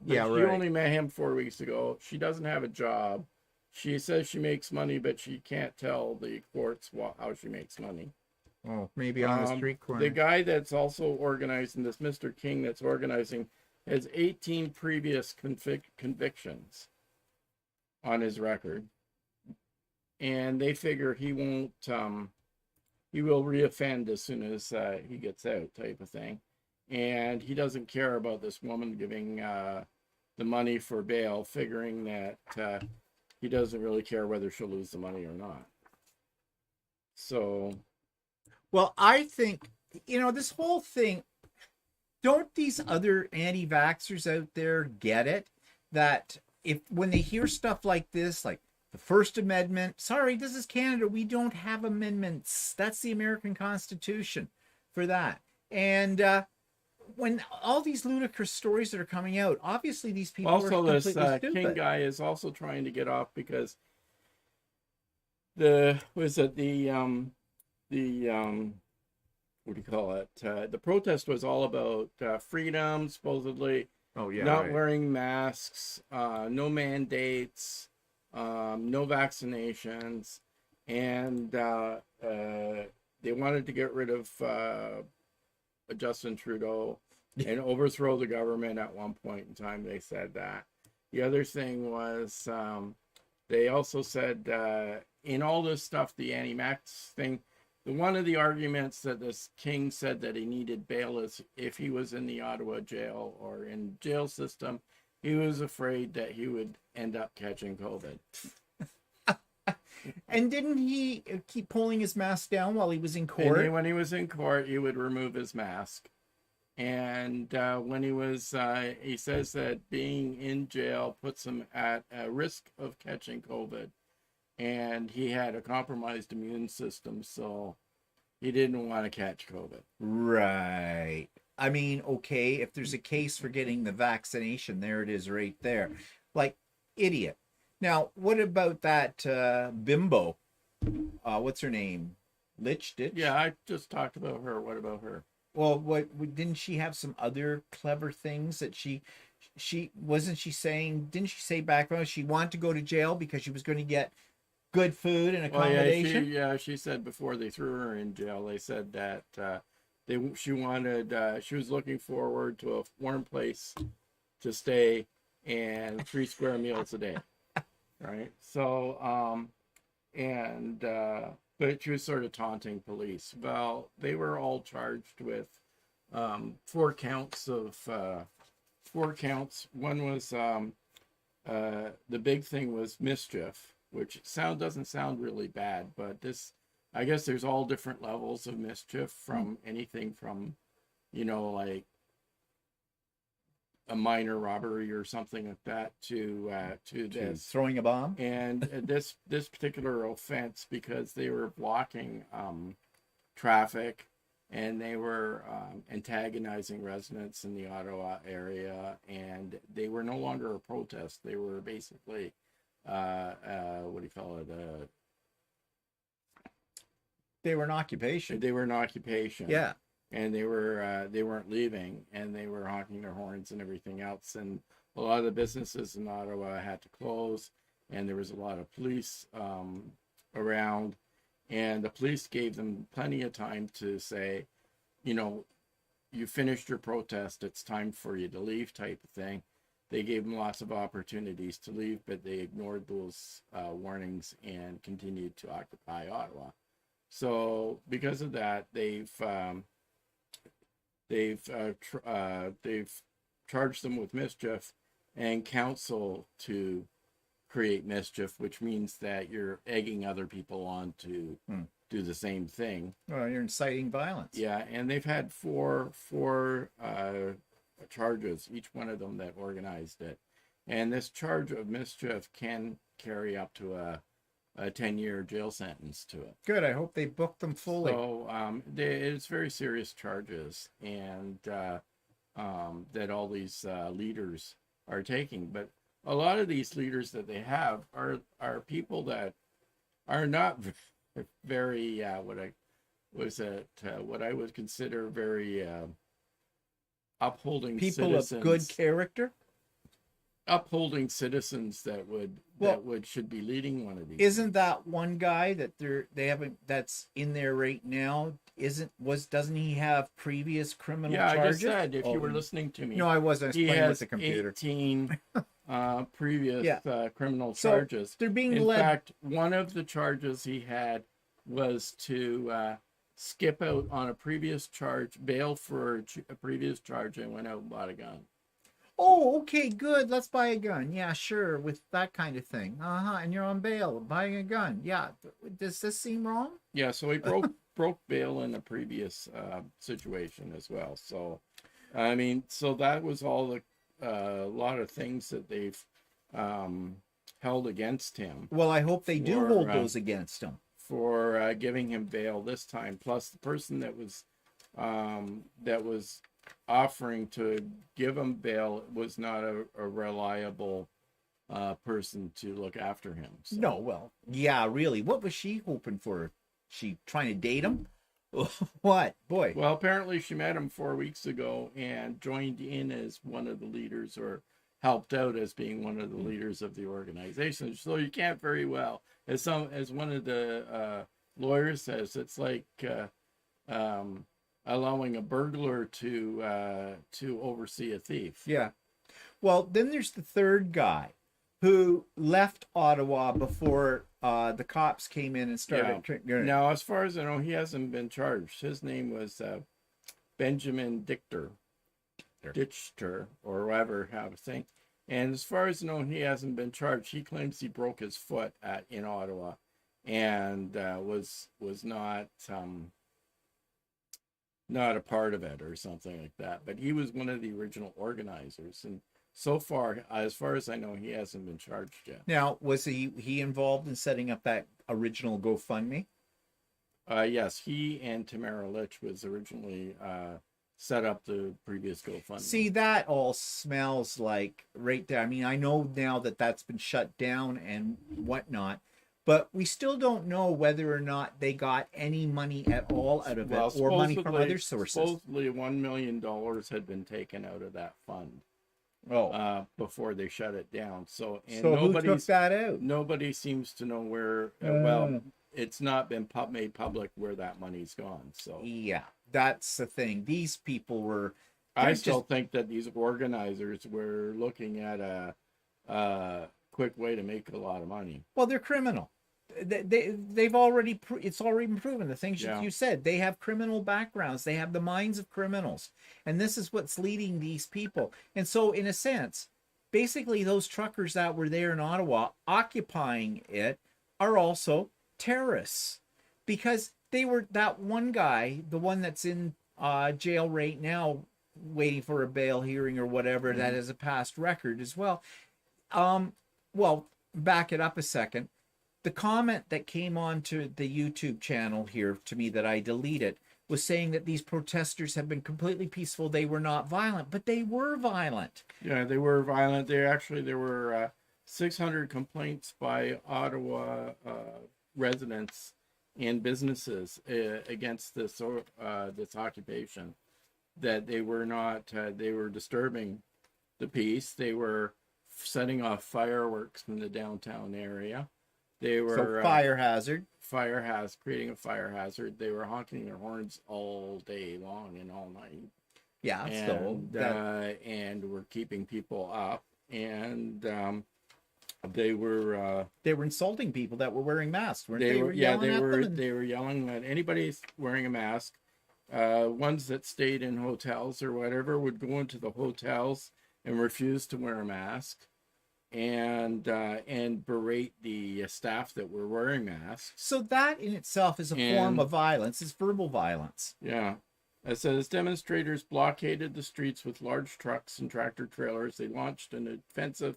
Yeah, right. She only met him 4 weeks ago. She doesn't have a job. She says she makes money, but she can't tell the courts how she makes money. Oh, maybe on a street corner. The guy that's also organizing this, Mr. King, that's organizing, has 18 previous convictions on his record. And they figure he won't, he will reoffend as soon as he gets out, type of thing. And he doesn't care about this woman giving the money for bail, figuring that he doesn't really care whether she'll lose the money or not. So, well, I think, this whole thing, don't these other anti-vaxxers out there get it? That when they hear stuff like this, like the First Amendment, sorry, this is Canada, we don't have amendments. That's the American Constitution for that. And when all these ludicrous stories that are coming out, obviously these people also are completely this stupid. King guy is also trying to get off because what do you call it? The protest was all about freedom, supposedly. Oh yeah, not right. wearing masks, no mandates, no vaccinations, and they wanted to get rid of Justin Trudeau and overthrow the government at one point in time. They said that. The other thing was they also said in all this stuff, the anti-vax thing, one of the arguments that this King said that he needed bail is if he was in the Ottawa jail or in jail system, he was afraid that he would end up catching COVID. And didn't he keep pulling his mask down while he was in court? And when he was in court, he would remove his mask. And when he says that being in jail puts him at a risk of catching COVID. And he had a compromised immune system, so he didn't want to catch COVID. Right. I mean, okay, if there's a case for getting the vaccination, there it is right there. Like, idiot. Now, what about that bimbo? What's her name? Ditch? Yeah, I just talked about her. What about her? Well, didn't she have some other clever things that she wasn't she saying, didn't she say back when she wanted to go to jail because she was going to get good food and Well, accommodation? she said before they threw her in jail, they said that she was looking forward to a warm place to stay and 3 square meals a day, right? So, but she was sort of taunting police. Well, they were all charged with 4 counts of 4 counts. One was the big thing was mischief, which doesn't sound really bad, but I guess there's all different levels of mischief, from anything from, like a minor robbery or something like that to this. Throwing a bomb? And this particular offense, because they were blocking traffic, and they were antagonizing residents in the Ottawa area, and they were no longer a protest. They were basically what do you call it? They were an occupation. They were an occupation. Yeah. And they weren't leaving, and they were honking their horns and everything else. And a lot of the businesses in Ottawa had to close, and there was a lot of police around, and the police gave them plenty of time to say, you finished your protest, it's time for you to leave, type of thing. They gave them lots of opportunities to leave, but they ignored those warnings and continued to occupy Ottawa. So because of that, they've charged them with mischief and counsel to create mischief, which means that you're egging other people on to do the same thing. Well, you're inciting violence. Yeah, and they've had four charges, each one of them that organized it. And this charge of mischief can carry up to a 10-year jail sentence to it. Good. I hope they book them fully. So it's very serious charges, and that all these leaders are taking. But a lot of these leaders that they have are people that are not very what I would consider very upholding people citizens. Of good character. Upholding citizens that should be leading one of these. Isn't that one guy that that's in there right now? Doesn't he have previous criminal charges? I just said, if you were listening to me. No, I wasn't. I was playing with the computer. 18 previous criminal charges. So they're being in led. fact, one of the charges he had was to skip out on a previous charge, bail for a previous charge, and went out and bought a gun. Oh, okay, good. Let's buy a gun. Yeah, sure. With that kind of thing. And you're on bail, buying a gun. Yeah. Does this seem wrong? Yeah. So he broke bail in a previous situation as well. So, I mean, so that was all a lot of things that they've held against him. Well, I hope they do hold those against him for giving him bail this time. Plus, the person that was offering to give him bail was not a reliable person to look after him. So. No, well, yeah, really. What was she hoping for? She trying to date him? What? Boy. Well, apparently she met him 4 weeks ago and joined in as one of the leaders, or helped out as being one of the leaders of the organization. So you can't very well, as one of the lawyers says, it's like allowing a burglar to oversee a thief. Yeah. Well, then there's the third guy who left Ottawa before the cops came in and started. Yeah. Now, as far as I know, he hasn't been charged. His name was Benjamin Dichter, or whatever how to say. And as far as I know, he hasn't been charged. He claims he broke his foot in Ottawa, and was not a part of it or something like that. But he was one of the original organizers, and so far as I know, he hasn't been charged yet. Now, was he involved in setting up that original GoFundMe? Yes, he and Tamara Litch was originally set up the previous GoFundMe. See, that all smells like right there. I mean, I know now that that's been shut down and whatnot, but we still don't know whether or not they got any money at all out of it, or money from other sources. Supposedly $1 million had been taken out of that fund. Oh, before they shut it down. So, and so who took that out? nobody seems to know where. Uh, It's not been made public where that money's gone. So, yeah, that's the thing. These people were, I they're still just, think that these organizers were looking at a quick way to make a lot of money. well, they're criminal. They've already, it's already been proven. The things Yeah. you said, they have criminal backgrounds. They have the minds of criminals. And this is what's leading these people. And so, in a sense, basically, those truckers that were there in Ottawa occupying it are also terrorists because they were that one guy, the one that's in jail right now, waiting for a bail hearing or whatever, that has a past record as well. Well, back it up a second. The comment that came onto the YouTube channel here to me that I deleted was saying that these protesters have been completely peaceful. They were not violent, but they were violent. Yeah, they were violent. There were 600 complaints by Ottawa residents and businesses against this occupation, that they were not they were disturbing the peace. They were setting off fireworks from the downtown area. They were So fire hazard. creating a fire hazard. They were honking their horns all day long and all night. Yeah, so And were keeping people up, and they were insulting people that were wearing masks, weren't they they? were yeah Yelling at them and- they were yelling at anybody wearing a mask. Ones that stayed in hotels or whatever would go into the hotels and refuse to wear a mask, and berate the staff that were wearing masks. So that in itself is a form of violence. It's verbal violence. Yeah. It says demonstrators blockaded the streets with large trucks and tractor trailers. They launched an offensive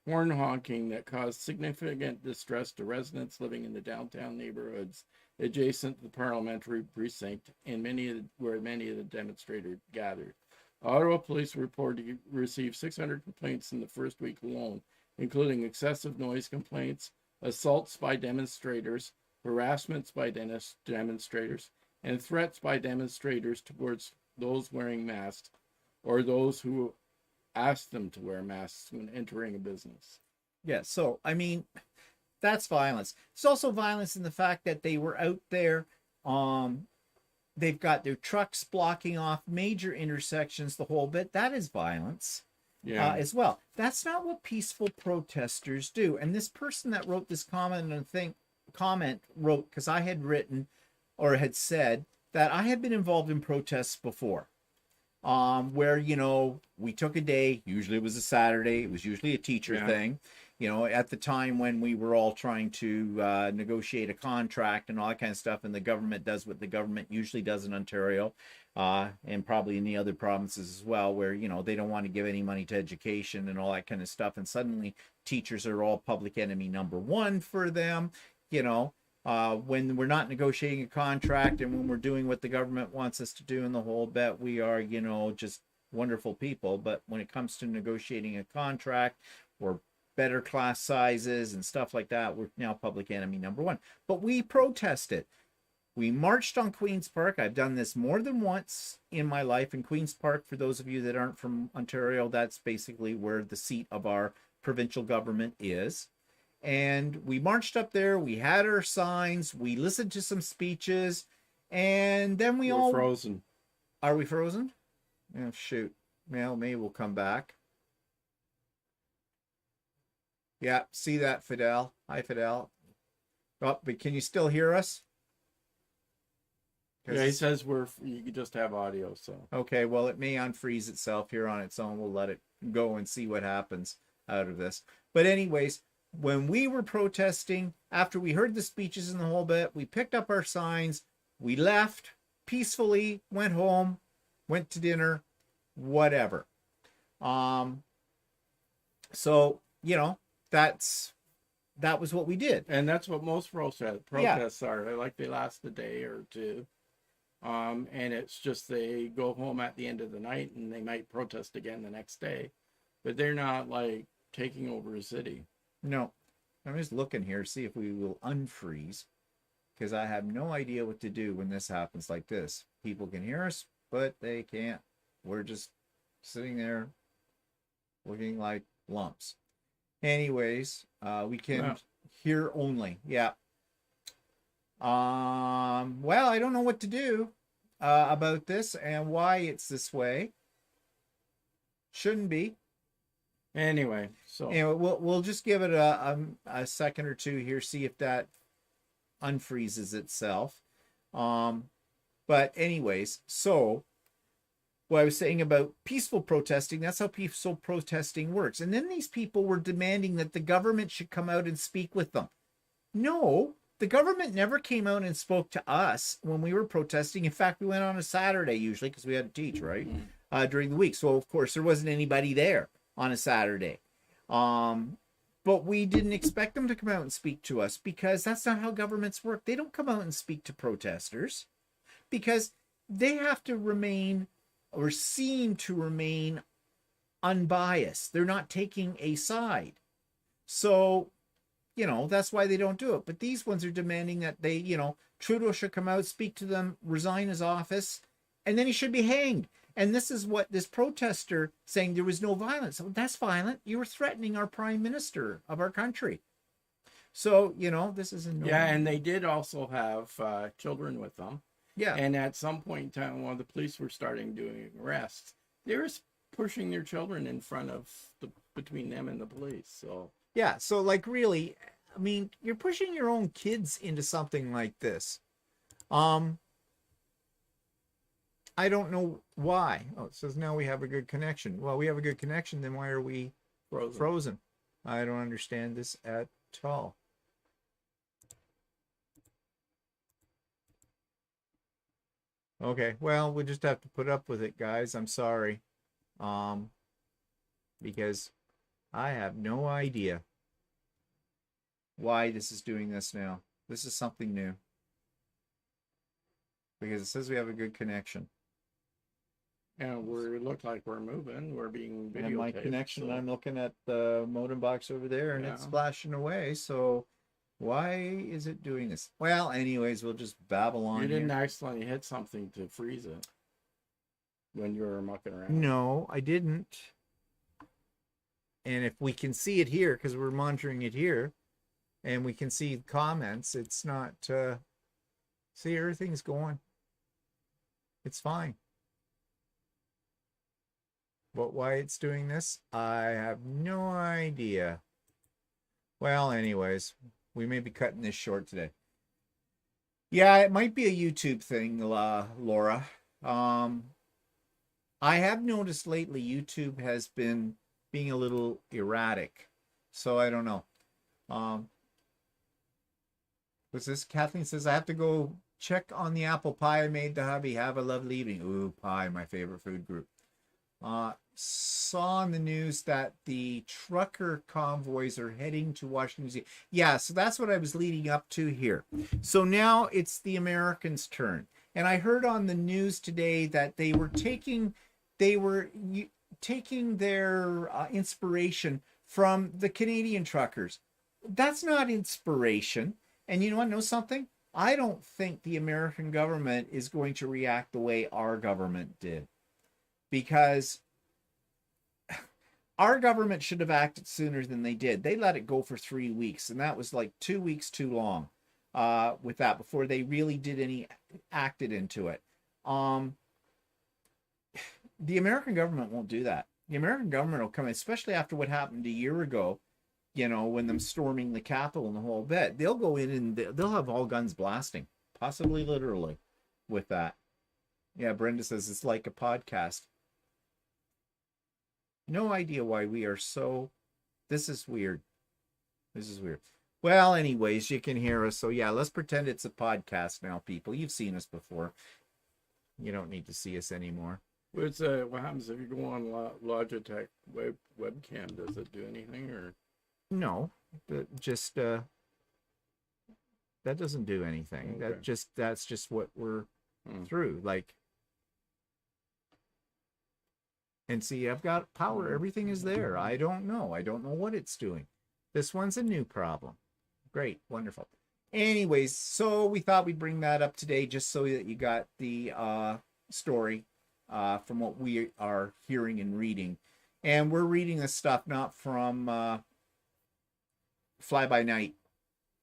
horn honking that caused significant distress to residents living in the downtown neighborhoods adjacent to the parliamentary precinct and where many of the demonstrators gathered. Ottawa police reported received 600 complaints in the first week alone, including excessive noise complaints, assaults by demonstrators, harassments by demonstrators, and threats by demonstrators towards those wearing masks or those who asked them to wear masks when entering a business. Yeah, so I mean, that's violence. It's also violence in the fact that they were out there. They've got their trucks blocking off major intersections, the whole bit. That is violence. Yeah. As well. That's not what peaceful protesters do. And this person that wrote this comment wrote, because I had written or had said that I had been involved in protests before, where, you know, we took a day, usually it was a Saturday, it was usually a teacher thing, you know, at the time when we were all trying to negotiate a contract and all that kind of stuff, and the government does what the government usually does in Ontario, and probably in the other provinces as well, where, you know, they don't want to give any money to education and all that kind of stuff, and suddenly teachers are all public enemy number one for them, you know. When we're not negotiating a contract and when we're doing what the government wants us to do in the whole bit, we are, you know, just wonderful people. But when it comes to negotiating a contract or better class sizes and stuff like that, we're now public enemy number one. But we protested. We marched on Queen's Park. I've done this more than once in my life. In Queen's Park, for those of you that aren't from Ontario, that's basically where the seat of our provincial government is. And we marched up there, we had our signs, we listened to some speeches, and then we're all frozen. Are we frozen? Oh, shoot. Well, maybe we'll come back. Yeah, see that, Fidel? Hi, Fidel. Oh, but can you still hear us? Yeah, he says you just have audio, so. Okay, well, it may unfreeze itself here on its own. We'll let it go and see what happens out of this. But anyways, when we were protesting, after we heard the speeches and the whole bit, we picked up our signs, we left peacefully, went home, went to dinner, whatever. So, you know, that was what we did. And that's what most protests are. Like they last a day or two. And it's just they go home at the end of the night and they might protest again the next day. But they're not like taking over a city. No, I'm just looking here, see if we will unfreeze, because I have no idea what to do when this happens like this. People can hear us, but they can't. We're just sitting there. looking like lumps. Anyways, we can Well, hear only. Yeah. Well, I don't know what to do about this and why it's this way. Shouldn't be. anyway, so Anyway, we'll just give it a second or two here, see if that unfreezes itself. But anyways, so what I was saying about peaceful protesting, that's how peaceful protesting works. And then these people were demanding that the government should come out and speak with them. No, the government never came out and spoke to us when we were protesting. In fact, we went on a Saturday usually because we had to teach, right? During the week. So, of course, there wasn't anybody there on a Saturday. But we didn't expect them to come out and speak to us because that's not how governments work. They don't come out and speak to protesters because they have to remain or seem to remain unbiased. They're not taking a side. So, that's why they don't do it. But these ones are demanding that they, Trudeau should come out, speak to them, resign his office, and then he should be hanged. And this is what this protester saying there was no violence. So that's violent. You were threatening our prime minister of our country. So, this is a yeah, and they did also have children with them. Yeah. And at some point in time, while the police were starting doing arrests, they were pushing their children in front of between them and the police. So yeah, so like really, I mean, you're pushing your own kids into something like this. I don't know why. Oh, it says now we have a good connection. Well, we have a good connection, then why are we frozen? I don't understand this at all. Okay, well, we'll just have to put up with it, guys. I'm sorry. Because I have no idea why this is doing this now. This is something new. Because it says we have a good connection. and we look like we're moving. We're being videotaped. And my connection, so. I'm looking at the modem box over there and it's flashing away. So why is it doing this? Well, anyways, we'll just babble on. You didn't accidentally hit something to freeze it when you were mucking around. No, I didn't. And if we can see it here, because we're monitoring it here, and we can see comments, it's not, see, everything's going. It's fine. But why it's doing this, I have no idea. Well, anyways, we may be cutting this short today. Yeah, it might be a YouTube thing, Laura. I have noticed lately YouTube has been being a little erratic. So I don't know. What's this? Kathleen says, I have to go check on the apple pie I made the hubby. Have a lovely evening. Ooh, pie, my favorite food group. Saw on the news that the trucker convoys are heading to Washington, D.C. Yeah, so that's what I was leading up to here. So now it's the Americans' turn. And I heard on the news today that they were taking their inspiration from the Canadian truckers. That's not inspiration. And you want to know something? I don't think the American government is going to react the way our government did. Because our government should have acted sooner than they did. They let it go for 3 weeks, and that was like 2 weeks too long with that before they really did acted into it. The American government won't do that. The American government will come, especially after what happened a year ago, when them storming the Capitol and the whole bit. They'll go in and they'll have all guns blasting, possibly literally, with that. Yeah, Brenda says it's like a podcast. No idea why we are so... This is weird. This is weird. Well, anyways, you can hear us. So yeah, let's pretend it's a podcast now, people. You've seen us before. You don't need to see us anymore. What happens if you go on Logitech webcam? Does it do anything or? No, just that doesn't do anything. Okay. That's just what we're through. Like, and see, I've got power. Everything is there. I don't know what it's doing. This one's a new problem. Great, wonderful. Anyways, so we thought we'd bring that up today just so that you got the story from what we are hearing and reading. And we're reading this stuff not from Fly By Night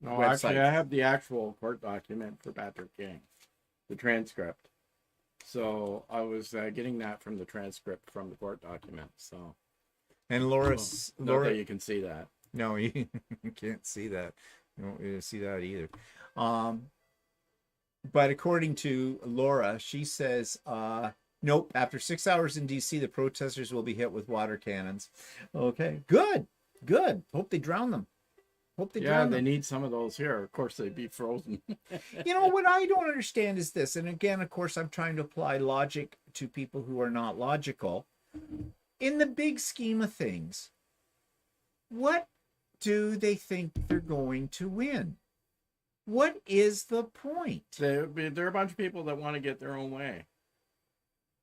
No, website. actually, I have the actual court document for Patrick King, the transcript. So I was getting that from the transcript from the court document. So, And not that you can see that. No, you can't see that. You won't see that either. But according to Laura, she says, nope, after 6 hours in DC, the protesters will be hit with water cannons. Okay, good. Hope they drown them. They need some of those here. Of course, they'd be frozen. You know, what I don't understand is this. And again, of course, I'm trying to apply logic to people who are not logical. In the big scheme of things, what do they think they're going to win? What is the point? There are a bunch of people that want to get their own way.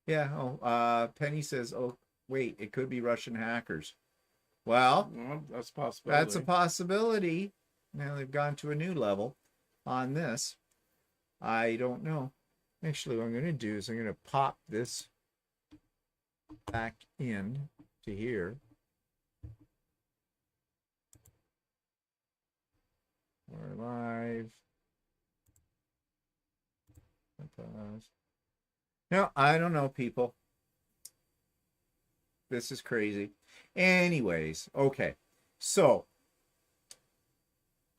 Yeah. Oh, Penny says, oh, wait, it could be Russian hackers. Well, that's a possibility. That's a possibility. Now they've gone to a new level on this. I don't know. Actually, what I'm going to do is I'm going to pop this back in to here. We're live. No, I don't know, people. This is crazy. Anyways, okay. So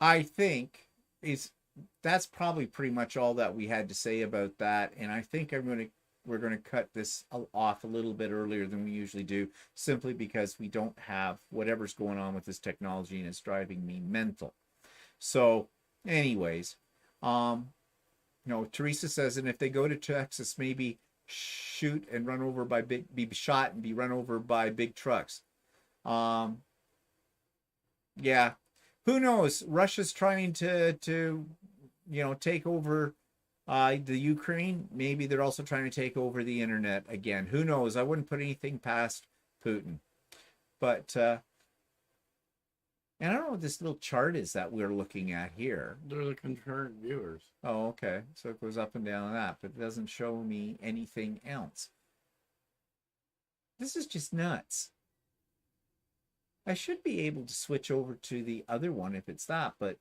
I think that's probably pretty much all that we had to say about that. And I think we're going to cut this off a little bit earlier than we usually do, simply because we don't have whatever's going on with this technology and it's driving me mental. So anyways, Teresa says, and if they go to Texas, maybe shoot and run over by be shot and be run over by big trucks. Yeah, who knows? Russia's trying to take over the Ukraine. Maybe they're also trying to take over the internet again. Who knows? I wouldn't put anything past Putin. But and I don't know what this little chart is that we're looking at here. They're the concurrent viewers. Oh, okay. So it goes up and down that, but it doesn't show me anything else. This is just nuts. I should be able to switch over to the other one if it's that, but...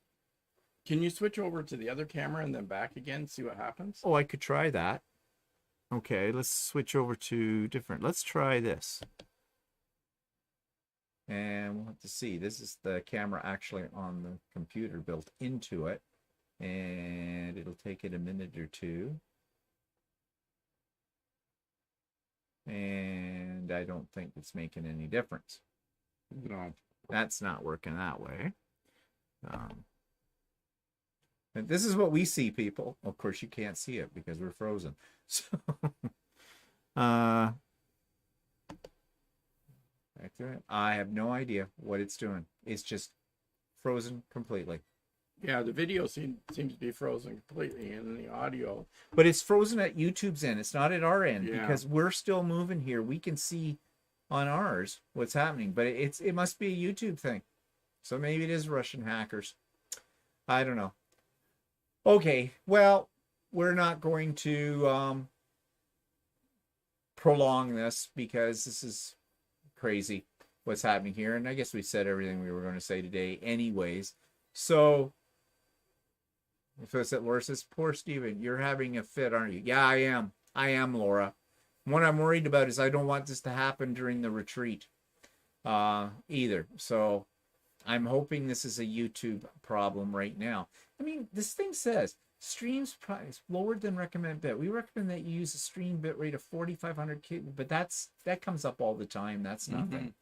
Can you switch over to the other camera and then back again, see what happens? Oh, I could try that. Okay, let's switch over to different. Let's try this. And we'll have to see. This is the camera actually on the computer built into it. And it'll take it a minute or two. And I don't think it's making any difference. No. That's not working that way. And this is what we see, people. Of course, you can't see it because we're frozen. So, back to it. I have no idea what it's doing. It's just frozen completely. Yeah, the video seems to be frozen completely, and the audio. But it's frozen at YouTube's end. It's not at our end, Yeah. because we're still moving here. We can see on ours what's happening, but it must be a YouTube thing. So maybe it is Russian hackers. I don't know. Okay, well, we're not going to prolong this because this is crazy what's happening here. And I guess we said everything we were going to say today anyways. So if it's at Laura says, poor Steven, you're having a fit, aren't you? Yeah, I am. I am, Laura. What I'm worried about is I don't want this to happen during the retreat either. So I'm hoping this is a YouTube problem right now. I mean, this thing says streams price lower than recommended bit. We recommend that you use a stream bit rate of 4,500 K, but that comes up all the time. That's nothing.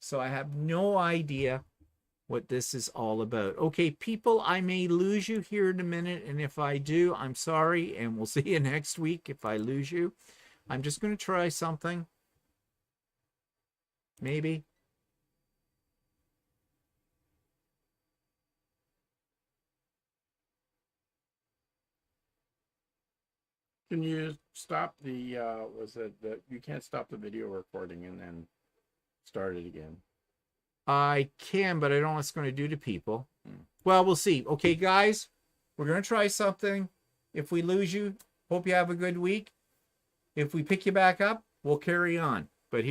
So I have no idea what this is all about. Okay, people, I may lose you here in a minute, and if I do, I'm sorry, and we'll see you next week if I lose you. I'm just going to try something. Maybe. Can you stop the, you can't stop the video recording and then start it again? I can, but I don't know what it's going to do to people. Well, we'll see. Okay, guys, we're going to try something. If we lose you, hope you have a good week. If we pick you back up, we'll carry on. But here